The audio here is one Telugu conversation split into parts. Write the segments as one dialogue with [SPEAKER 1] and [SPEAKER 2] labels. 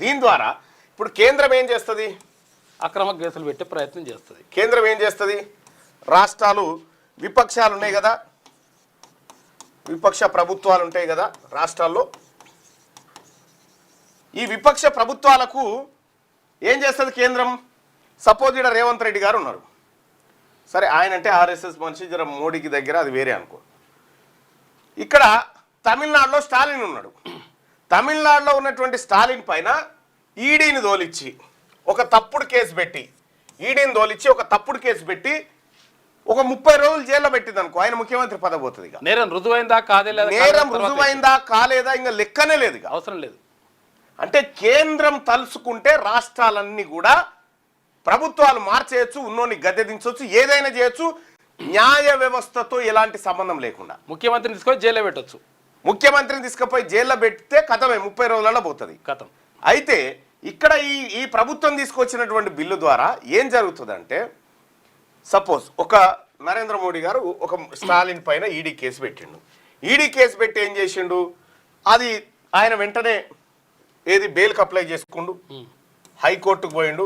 [SPEAKER 1] దీని ద్వారా ఇప్పుడు కేంద్రం ఏం చేస్తుంది?
[SPEAKER 2] అక్రమ కేసులు పెట్టే ప్రయత్నం చేస్తుంది.
[SPEAKER 1] కేంద్రం ఏం చేస్తుంది? రాష్ట్రాలు విపక్షాలు ఉన్నాయి కదా, విపక్ష ప్రభుత్వాలు ఉంటాయి కదా రాష్ట్రాల్లో, ఈ విపక్ష ప్రభుత్వాలకు ఏం చేస్తుంది కేంద్రం? సపోజ్ ఇక్కడ రేవంత్ రెడ్డి గారు ఉన్నారు, సరే ఆయన అంటే ఆర్ఎస్ఎస్ మనిషి, జర మోడీకి దగ్గర, అది వేరే అనుకో. ఇక్కడ తమిళనాడులో స్టాలిన్ ఉన్నాడు. తమిళనాడులో ఉన్నటువంటి స్టాలిన్ పైన ఈడీని దోలిచ్చి ఒక తప్పుడు కేసు పెట్టి, ఈడీని దోలిచ్చి ఒక తప్పుడు కేసు పెట్టి ఒక 30 రోజులు జైల్లో పెట్టింది అనుకో, ఆయన ముఖ్యమంత్రి పదవి పోతుంది. ఇక
[SPEAKER 2] నేరం రుజువైందా కాదేదా,
[SPEAKER 1] నేరం రుజువైందా కాలేదా ఇంకా లెక్కనే లేదు, ఇక
[SPEAKER 2] అవసరం లేదు.
[SPEAKER 1] అంటే కేంద్రం తలుసుకుంటే రాష్ట్రాలన్నీ కూడా ప్రభుత్వాలు మార్చేయచ్చు, ఉన్నోని గద్దె దించవచ్చు, ఏదైనా చేయొచ్చు, న్యాయ వ్యవస్థతో ఎలాంటి సంబంధం లేకుండా.
[SPEAKER 2] ముఖ్యమంత్రిని తీసుకొని జైల్లో పెట్టచ్చు.
[SPEAKER 1] ముఖ్యమంత్రిని తీసుకుపోయి జైల్లో పెడితే కథమే, 30 రోజులలో పోతుంది
[SPEAKER 2] కథం.
[SPEAKER 1] అయితే ఇక్కడ ఈ ప్రభుత్వం తీసుకొచ్చినటువంటి బిల్లు ద్వారా ఏం జరుగుతుందంటే, సపోజ్ ఒక నరేంద్ర మోడీ గారు ఒక స్టాలిన్ పైన ఈడీ కేసు పెట్టిండు. ఈడీ కేసు పెట్టి ఏం చేసిండు, అది ఆయన వెంటనే ఏది బెయిల్కి అప్లై చేసుకుండు, హైకోర్టుకు పోయిండు.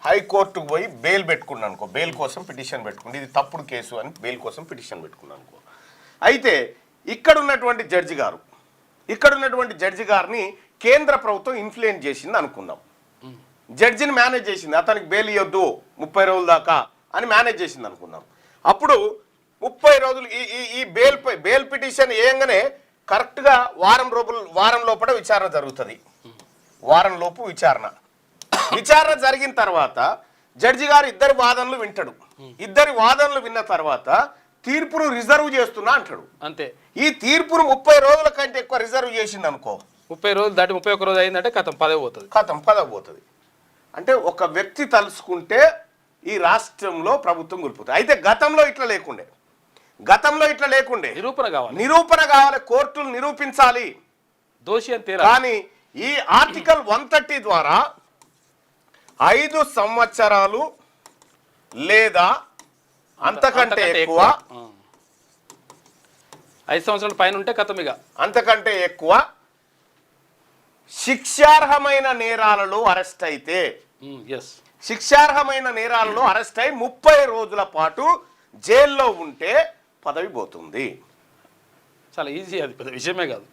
[SPEAKER 1] హైకోర్టుకు పోయి బెయిల్ పెట్టుకున్నాను అనుకో, బెయిల్ కోసం పిటిషన్ పెట్టుకుండు, ఇది తప్పుడు కేసు అని బెయిల్ కోసం పిటిషన్ పెట్టుకున్నాను అనుకో. అయితే ఇక్కడ ఉన్నటువంటి జడ్జి గారిని కేంద్ర ప్రభుత్వం ఇన్ఫ్లుయెన్స్ చేసింది అనుకుందాం. జడ్జిని మేనేజ్ చేసింది, అతనికి బెయిల్ ఇవ్వద్దు 30 రోజుల దాకా అని మేనేజ్ చేసింది అనుకుందాం. అప్పుడు 30 రోజులు ఈ బెయిల్ పిటిషన్ వేయంగానే కరెక్ట్గా వారం లోపల విచారణ జరుగుతుంది. వారం లోపు విచారణ జరిగిన తర్వాత జడ్జి గారు ఇద్దరి వాదనలు వింటాడు. ఇద్దరి వాదనలు విన్న తర్వాత తీర్పును రిజర్వ్ చేస్తున్నా అంటాడు.
[SPEAKER 2] అంతే.
[SPEAKER 1] ఈ తీర్పును 30 రోజుల కంటే ఎక్కువ రిజర్వ్ చేసింది అనుకో,
[SPEAKER 2] 30 రోజులు దాటి 31 రోజు అయిందంటే కథం పదవి పోతుంది. అంటే ఒక వ్యక్తి తలుసుకుంటే ఈ రాష్ట్రంలో ప్రభుత్వం కూలిపోతుంది. అయితే గతంలో ఇట్లా లేకుండే నిరూపణ కావాలి, కోర్టులు నిరూపించాలి దోషి అంతే.
[SPEAKER 1] కానీ ఈ ఆర్టికల్ 130 ద్వారా 5 సంవత్సరాలు లేదా అంతకంటే ఎక్కువ,
[SPEAKER 2] 5 సంవత్సరాల పైన ఉంటే కథమిగా
[SPEAKER 1] అంతకంటే ఎక్కువ శిక్షార్హమైన నేరాలలో అరెస్ట్ అయితే, శిక్షార్హమైన నేరాలలో అరెస్ట్ అయి 30 రోజుల పాటు జైల్లో ఉంటే పదవి పోతుంది.
[SPEAKER 2] చాలా ఈజీ, అది పెద్ద విషయమే కాదు.